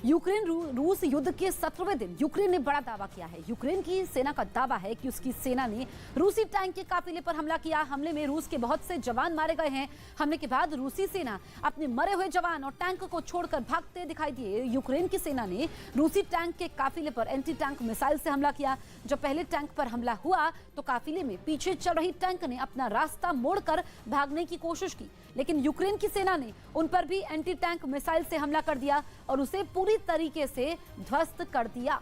Ukraine रूस युद्ध के 17वें दिन यूक्रेन ने बड़ा दावा किया है। यूक्रेन की सेना का दावा है कि उसकी सेना ने रूसी टैंक के काफिले पर हमला किया। हमले में रूस के बहुत से जवान मारे गए हैं। हमले के बाद रूसी सेना अपने मरे हुए जवान और टैंक को छोड़कर भागते दिखाई दिए। यूक्रेन की सेना ने रूसी टैंक के काफिले पर एंटी टैंक मिसाइल से हमला किया। जब पहले टैंक पर हमला हुआ तो काफिले में पीछे चल रही टैंक ने अपना रास्ता मोड़कर भागने की कोशिश की, लेकिन यूक्रेन की सेना ने उन पर भी एंटी टैंक मिसाइल से हमला कर दिया और उसे पूरी तरीके से ध्वस्त कर दिया।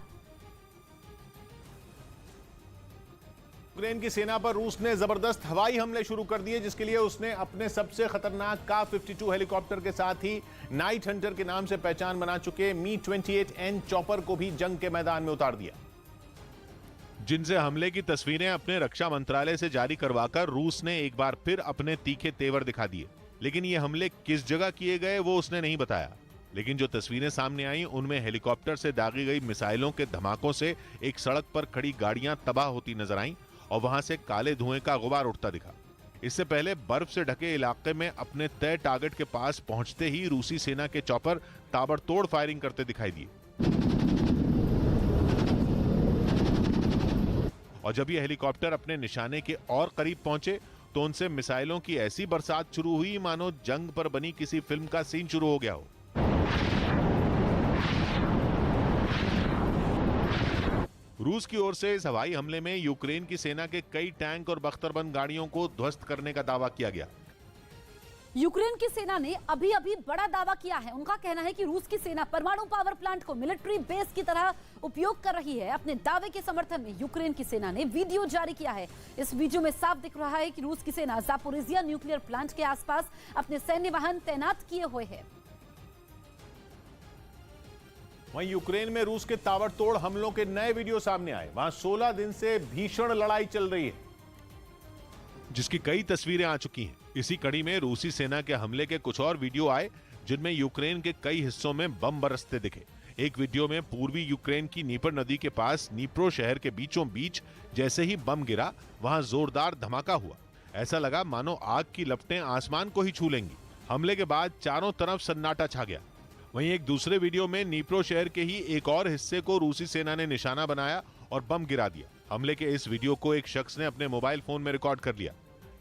यूक्रेन की सेना पर रूस ने जबरदस्त हवाई हमले शुरू कर दिए, जिसके लिए उसने अपने सबसे खतरनाक का-52 हेलीकॉप्टर के साथ ही नाइट हंटर के नाम से पहचान बना चुके मी-28N चॉपर को भी जंग के मैदान में उतार दिया। जिनसे हमले की तस्वीरें अपने रक्षा मंत्रालय से जारी करवाकर रूस ने एक बार फिर अपने तीखे तेवर दिखा दिए, लेकिन ये हमले किस जगह किए गए वो उसने नहीं बताया। लेकिन जो तस्वीरें सामने आई उनमें हेलीकॉप्टर से दागी गई मिसाइलों के धमाकों से एक सड़क पर खड़ी गाड़ियां तबाह होती नजर आईं और वहां से काले धुएं का गुबार उठता दिखा। इससे पहले बर्फ से ढके इलाके में अपने तय टारगेट के पास पहुंचते ही रूसी सेना के चॉपर ताबड़तोड़ फायरिंग करते दिखाई दिए। और जब ये हेलीकॉप्टर अपने निशाने के और करीब पहुंचे तो उनसे मिसाइलों की ऐसी बरसात शुरू हुई मानो जंग पर बनी किसी फिल्म का सीन शुरू हो गया हो। रूस की ओर से इस हवाई हमले में यूक्रेन की सेना के कई टैंक और बख्तरबंद गाड़ियों को ध्वस्त करने का दावा किया गया। यूक्रेन की सेना ने अभी बड़ा दावा किया है। उनका कहना है कि रूस की सेना परमाणु पावर प्लांट को मिलिट्री बेस की तरह उपयोग कर रही है। अपने दावे के समर्थन में यूक्रेन की सेना ने वीडियो जारी किया है। इस वीडियो में साफ दिख रहा है कि रूस की सेना जापोरिजिया न्यूक्लियर प्लांट के आसपास अपने सैन्य वाहन तैनात किए हुए है। वहीं यूक्रेन में रूस के ताबड़तोड़ हमलों के नए वीडियो सामने आए। वहां 16 दिन से भीषण लड़ाई चल रही है, जिसकी कई तस्वीरें आ चुकी हैं। इसी कड़ी में रूसी सेना के हमले के कुछ और वीडियो आए जिनमें यूक्रेन के कई हिस्सों में बम बरसते दिखे। एक वीडियो में पूर्वी यूक्रेन की नीपर नदी के पास नीप्रो शहर के बीचों बीच जैसे ही बम गिरा वहां जोरदार धमाका हुआ। ऐसा लगा मानो आग की लपटें आसमान को ही छू लेंगी। हमले के बाद चारों तरफ सन्नाटा छा गया। वहीं एक दूसरे वीडियो में नीप्रो शहर के ही एक और हिस्से को रूसी सेना ने निशाना बनाया और बम गिरा दिया। हमले के इस वीडियो को एक शख्स ने अपने मोबाइल फोन में रिकॉर्ड कर लिया।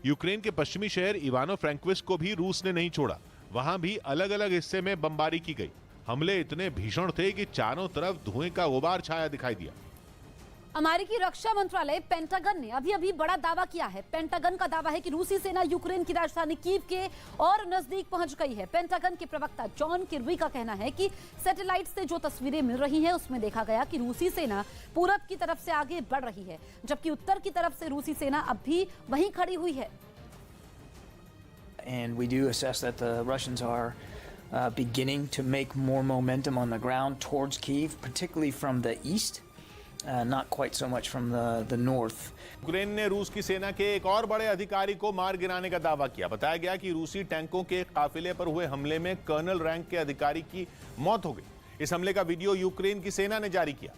यूक्रेन के पश्चिमी शहर इवानो फ्रैंकोविस्क को भी रूस ने नहीं छोड़ा। वहां भी अलग अलग हिस्से में बमबारी की गई। हमले इतने भीषण थे कि चारों तरफ धुएं का गुबार छाया दिखाई दिया। अमेरिकी रक्षा मंत्रालय पेंटागन ने अभी बड़ा दावा किया है। पेंटागन का दावा है कि रूसी सेना यूक्रेन की राजधानी कीव के और नजदीक पहुंच गई है। पेंटागन के प्रवक्ता जॉन किर्बी का कहना है कि सैटेलाइट से जो तस्वीरें मिल रही हैं उसमें देखा गया कि रूसी सेना पूरब की तरफ से आगे बढ़ रही है, जबकि उत्तर की तरफ से रूसी सेना अब भी वहीं खड़ी हुई है। And we do assess that the Russians are beginning to make more momentum on the ground towards Kyiv, particularly from the east. Not quite so much from the north. Ukraine ने रूस की सेना के एक और बड़े अधिकारी को मार गिराने का दावा किया। बताया गया कि रूसी टैंकों के काफिले पर हुए हमले में कर्नल रैंक के अधिकारी की मौत हो गई। इस हमले का वीडियो यूक्रेन की सेना ने जारी किया,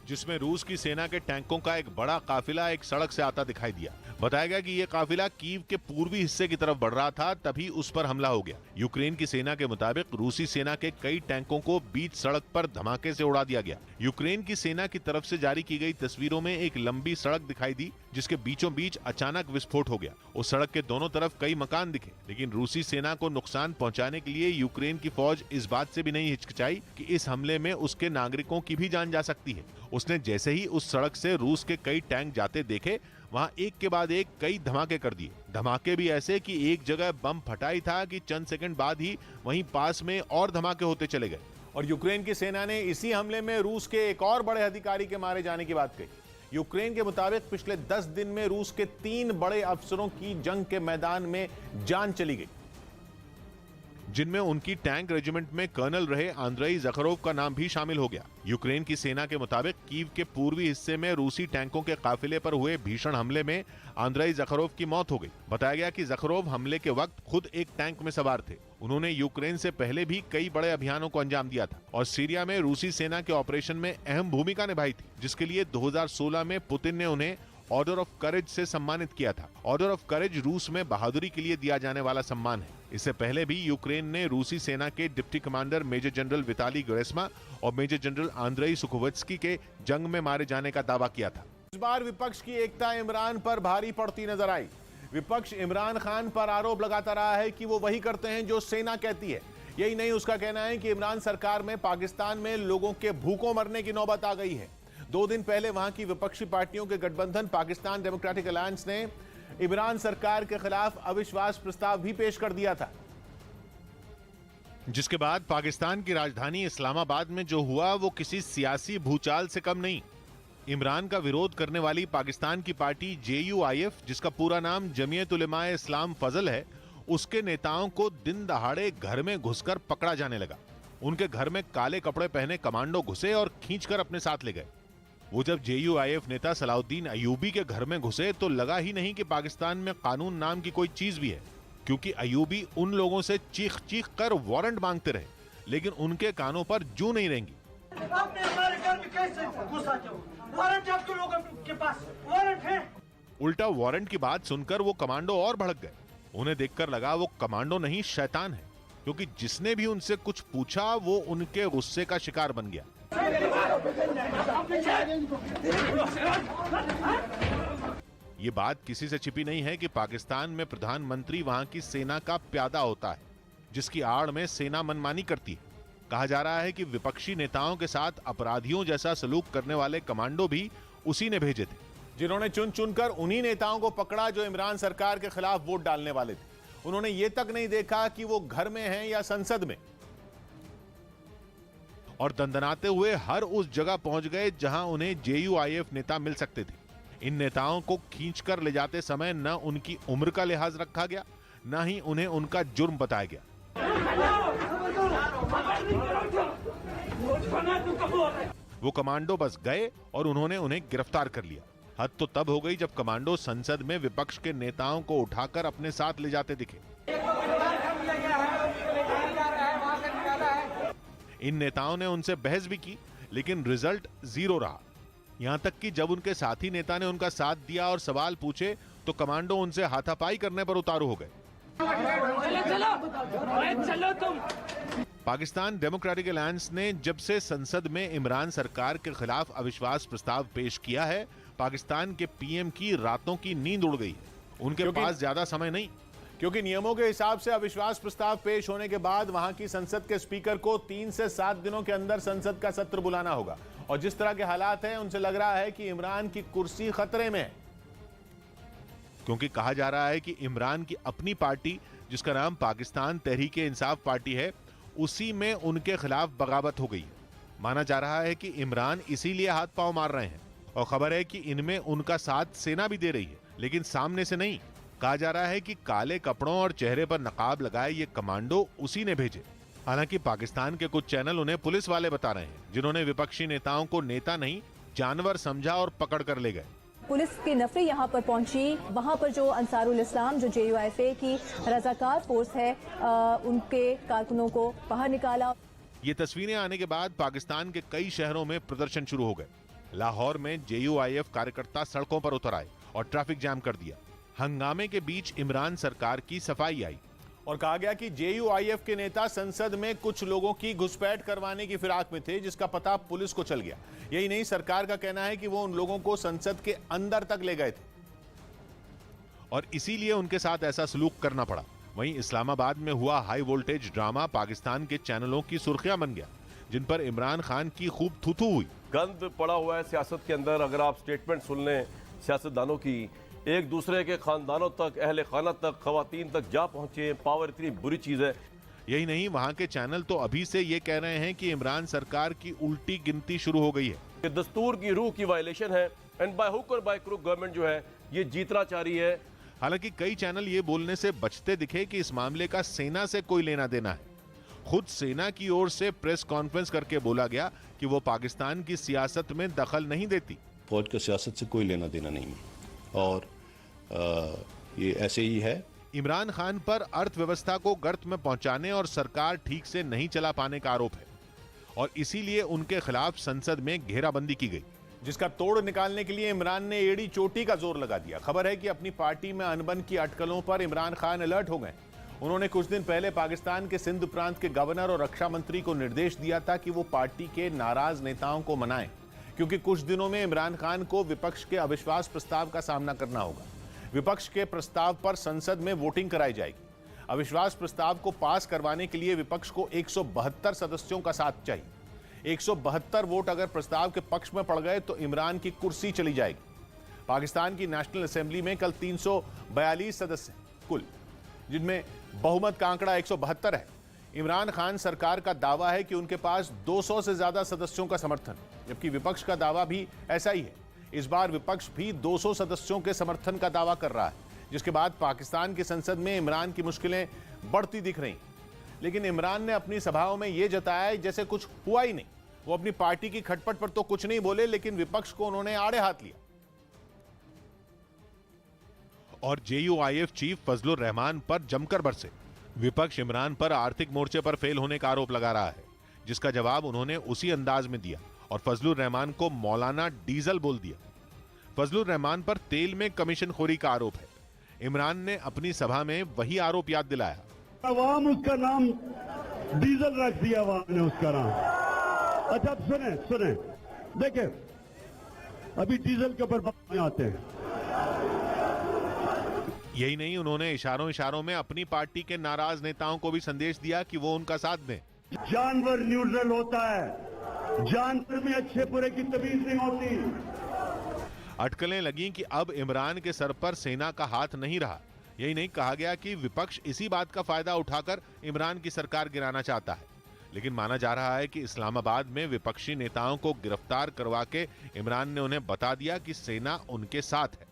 जिसमें रूस की सेना के टैंकों का एक बड़ा काफिला एक सड़क से आता दिखाई दिया। बताया गया कि यह काफिला कीव के पूर्वी हिस्से की तरफ बढ़ रहा था, तभी उस पर हमला हो गया। यूक्रेन की सेना के मुताबिक रूसी सेना के कई टैंकों को बीच सड़क पर धमाके से उड़ा दिया गया। यूक्रेन की सेना की तरफ से जारी की गई तस्वीरों में एक लंबी सड़क दिखाई दी जिसके बीचों बीच अचानक विस्फोट हो गया। उस सड़क के दोनों तरफ कई मकान दिखे, लेकिन रूसी सेना को नुकसान पहुंचाने के लिए यूक्रेन की फौज इस बात से भी नहीं हिचकिचाई कि इस हमले में उसके नागरिकों की भी जान जा सकती है। उसने जैसे ही उस सड़क से रूस के कई टैंक जाते देखे वहां एक के बाद एक कई धमाके कर दिए। धमाके भी ऐसे कि एक जगह बम फटा ही था कि चंद सेकंड बाद ही वहीं पास में और धमाके होते चले गए। और यूक्रेन की सेना ने इसी हमले में रूस के एक और बड़े अधिकारी के मारे जाने की बात कही। यूक्रेन के मुताबिक पिछले 10 दिन में रूस के 3 बड़े अफसरों की जंग के मैदान में जान चली गई, जिनमें उनकी टैंक रेजिमेंट में कर्नल रहे आंद्रेई ज़खरोव का नाम भी शामिल हो गया। यूक्रेन की सेना के मुताबिक कीव के पूर्वी हिस्से में रूसी टैंकों के काफिले पर हुए भीषण हमले में आंद्रेई ज़खरोव की मौत हो गई। बताया गया कि ज़खरोव हमले के वक्त खुद एक टैंक में सवार थे। उन्होंने यूक्रेन से पहले भी कई बड़े अभियानों को अंजाम दिया था और सीरिया में रूसी सेना के ऑपरेशन में अहम भूमिका निभाई थी, जिसके लिए 2016 में पुतिन ने उन्हें ऑर्डर ऑफ करेज से सम्मानित किया था। ऑर्डर ऑफ करेज रूस में बहादुरी के लिए दिया जाने वाला सम्मान है। इससे पहले भी यूक्रेन ने रूसी सेना के डिप्टी कमांडर मेजर जनरल विताली गेरेस्मा और मेजर जनरल आंद्रेई सुखोवस्की के जंग में मारे जाने का दावा किया था। इस बार विपक्ष की एकता इमरान पर भारी पड़ती नजर आई। विपक्ष इमरान खान पर आरोप लगाता रहा है कि वो वही करते हैं जो सेना कहती है। यही नहीं, उसका कहना है कि इमरान सरकार में पाकिस्तान में लोगों के भूखों मरने की नौबत आ गई है। 2 दिन पहले वहां की विपक्षी पार्टियों के गठबंधन पाकिस्तान डेमोक्रेटिक अलायंस ने इमरान सरकार के खिलाफ अविश्वास प्रस्ताव भी पेश कर दिया था, जिसके बाद पाकिस्तान की राजधानी इस्लामाबाद में जो हुआ वो किसी सियासी भूचाल से कम नहीं। इमरान का विरोध करने वाली पाकिस्तान की पार्टी JUIF, जिसका पूरा नाम जमीयत उलेमाए इस्लाम फजल है, उसके नेताओं को दिन दहाड़े घर में घुसकर पकड़ा जाने लगा। उनके घर में काले कपड़े पहने कमांडो घुसे और खींचकर अपने साथ ले गए। वो जब JUIF नेता सलाउद्दीन अयूबी के घर में घुसे तो लगा ही नहीं कि पाकिस्तान में कानून नाम की कोई चीज भी है, क्योंकि अयूबी उन लोगों से चीख चीख कर वारंट मांगते रहे, लेकिन उनके कानों पर जू नहीं रहेंगी। आपने हमारे घर में कैसे घुसाते हो? वारंट आपके लोगों के पास वारंट है। उल्टा वारंट की बात सुनकर वो कमांडो और भड़क गए। उन्हें देखकर लगा वो कमांडो नहीं शैतान है, क्योंकि जिसने भी उनसे कुछ पूछा वो उनके गुस्से का शिकार बन गया। ये बात किसी से छिपी नहीं है कि पाकिस्तान में प्रधानमंत्री वहां की सेना का प्यादा होता है, जिसकी आड़ में सेना मनमानी करती है। कहा जा रहा है कि विपक्षी नेताओं के साथ अपराधियों जैसा सलूक करने वाले कमांडो भी उसी ने भेजे थे, जिन्होंने चुन चुनकर उन्हीं नेताओं को पकड़ा जो इमरान सरकार के खिलाफ वोट डालने वाले थे। उन्होंने ये तक नहीं देखा कि वो घर में हैं या संसद में, और दंदनाते हुए हर उस जगह पहुंच गए जहां उन्हें JUIF नेता मिल सकते थे। इन नेताओं को खींचकर ले जाते समय न उनकी उम्र का लिहाज रखा गया, न ही उन्हें उनका जुर्म बताया गया। वो कमांडो बस गए और उन्होंने उन्हें गिरफ्तार कर लिया। हद तो तब हो गई जब कमांडो संसद में विपक्ष के नेताओं को उठाकर अपने साथ ले जाते दिखे। इन नेताओं ने उनसे बहस भी की, लेकिन रिजल्ट 0 रहा। यहां तक कि जब उनके साथी नेता ने उनका साथ दिया और सवाल पूछे तो कमांडो उनसे हाथापाई करने पर उतारू हो गए। चलो तुम। पाकिस्तान डेमोक्रेटिक अलायंस ने जब से संसद में इमरान सरकार के खिलाफ अविश्वास प्रस्ताव पेश किया है, पाकिस्तान के PM की रातों की नींद उड़ गई है। उनके पास ज्यादा समय नहीं, क्योंकि नियमों के हिसाब से अविश्वास प्रस्ताव पेश होने के बाद वहां की संसद के स्पीकर को 3 से 7 दिनों के अंदर संसद का सत्र बुलाना होगा। और जिस तरह के हालात हैं, उनसे लग रहा है कि इमरान की कुर्सी खतरे में है, क्योंकि कहा जा रहा है कि इमरान की अपनी पार्टी, जिसका नाम पाकिस्तान तहरीक इंसाफ पार्टी है, उसी में उनके खिलाफ बगावत हो गई। माना जा रहा है कि इमरान इसीलिए हाथ पांव मार रहे हैं, और खबर है कि इनमें उनका साथ सेना भी दे रही है, लेकिन सामने से नहीं। कहा जा रहा है कि काले कपड़ों और चेहरे पर नकाब लगाए ये कमांडो उसी ने भेजे। हालांकि पाकिस्तान के कुछ चैनल उन्हें पुलिस वाले बता रहे हैं, जिन्होंने विपक्षी नेताओं को नेता नहीं जानवर समझा और पकड़ कर ले गए। पुलिस की नफरी यहाँ पर पहुंची। वहाँ पर जो अंसारुल इस्लाम, जो JUIF की रजाकार फोर्स है, उनके कारकुनों को बाहर निकाला। ये तस्वीरें आने के बाद पाकिस्तान के कई शहरों में प्रदर्शन शुरू हो गए। लाहौर में JUIF कार्यकर्ता सड़कों पर उतर आए और ट्रैफिक जाम कर दिया। हंगामे के बीच इमरान सरकार की सफाई आई और कहा गया कि JUIF के नेता संसद में कुछ लोगों की घुसपैठ करवाने की फिराक में थे, जिसका पता पुलिस को चल गया। यही नहीं, सरकार का कहना है कि वो उन लोगों को संसद के अंदर तक ले गए थे और इसीलिए उनके साथ ऐसा सलूक करना पड़ा। वहीं इस्लामाबाद में हुआ हाई वोल्टेज ड्रामा पाकिस्तान के चैनलों की सुर्खियां बन गया, जिन पर इमरान खान की खूब थू-थू हुई। गंद पड़ा हुआ है सियासत के अंदर। अगर आप स्टेटमेंट सुन लें सियासतदानों की, एक दूसरे के खानदानों तक, अहले खाना तक, खवातीन तक जा पहुंचे। पावर इतनी बुरी चीज है। यही नहीं, वहां के चैनल तो अभी से ये कह रहे हैं कि इमरान सरकार की उल्टी गिनती शुरू हो गई है। ये दस्तूर की रूह की वायलेशन है, एंड बाय हुक और बाय क्रुक गवर्नमेंट जो है ये जीतना चाह रही है। हालांकि कई चैनल ये बोलने से बचते दिखे कि इस मामले का सेना से कोई लेना देना है। खुद सेना की ओर से प्रेस कॉन्फ्रेंस करके बोला गया कि वो पाकिस्तान की सियासत में दखल नहीं देती। फौज का सियासत से कोई लेना देना नहीं है और ये ऐसे ही है। इमरान खान पर अर्थव्यवस्था को गर्त में पहुंचाने और सरकार ठीक से नहीं चला पाने का आरोप है और इसीलिए उनके खिलाफ संसद में घेराबंदी की गई। जिसका तोड़ निकालने के लिए इमरान ने एड़ी चोटी का जोर लगा दिया। खबर है कि अपनी पार्टी में अनबन की अटकलों पर इमरान खान अलर्ट हो गए। उन्होंने कुछ दिन पहले पाकिस्तान के सिंध प्रांत के गवर्नर और रक्षा मंत्री को निर्देश दिया था कि वो पार्टी के नाराज नेताओं को मनाएं, क्योंकि कुछ दिनों में इमरान खान को विपक्ष के अविश्वास प्रस्ताव का सामना करना होगा। विपक्ष के प्रस्ताव पर संसद में वोटिंग कराई जाएगी। अविश्वास प्रस्ताव को पास करवाने के लिए विपक्ष को 172 सदस्यों का साथ चाहिए। 172 वोट अगर प्रस्ताव के पक्ष में पड़ गए तो इमरान की कुर्सी चली जाएगी। पाकिस्तान की नेशनल असेंबली में कल 342 सदस्य कुल, जिनमें बहुमत का आंकड़ा 172 है। इमरान खान सरकार का दावा है कि उनके पास 200 से ज्यादा सदस्यों का समर्थन, जबकि विपक्ष का दावा भी ऐसा ही है। इस बार विपक्ष भी 200 सदस्यों के समर्थन का दावा कर रहा है, जिसके बाद पाकिस्तान की संसद में इमरान की मुश्किलें बढ़ती दिख रही। लेकिन इमरान ने अपनी सभाओं में यह जताया जैसे कुछ हुआ ही नहीं। वो अपनी पार्टी की खटपट पर तो कुछ नहीं बोले, लेकिन विपक्ष को उन्होंने आड़े हाथ लिया। और JUIF चीफ फजलुर रहमान पर जमकर बरसे। विपक्ष इमरान पर आर्थिक मोर्चे पर फेल होने का आरोप लगा रहा है, जिसका जवाब उन्होंने उसी अंदाज में दिया और फजलुर रहमान को मौलाना डीजल बोल दिया। फजलुर रहमान पर तेल में कमीशन खोरी का आरोप है। इमरान ने अपनी सभा में वही आरोप याद दिलाया। अवाम उसका नाम डीजल रख दिया, अवाम ने उसका नाम। अच्छा सुने देखे, अभी डीजल के ऊपर बात आते हैं। यही नहीं, उन्होंने इशारों में अपनी पार्टी के नाराज नेताओं को भी संदेश दिया कि वो उनका साथ दें। जानवर न्यूट्रल होता है, जानवर में अच्छे बुरे की तमीज नहीं होती। अटकलें लगी कि अब इमरान के सर पर सेना का हाथ नहीं रहा। यही नहीं, कहा गया कि विपक्ष इसी बात का फायदा उठाकर इमरान की सरकार गिराना चाहता है। लेकिन माना जा रहा है कि इस्लामाबाद में विपक्षी नेताओं को गिरफ्तार करवा के इमरान ने उन्हें बता दिया कि सेना उनके साथ है।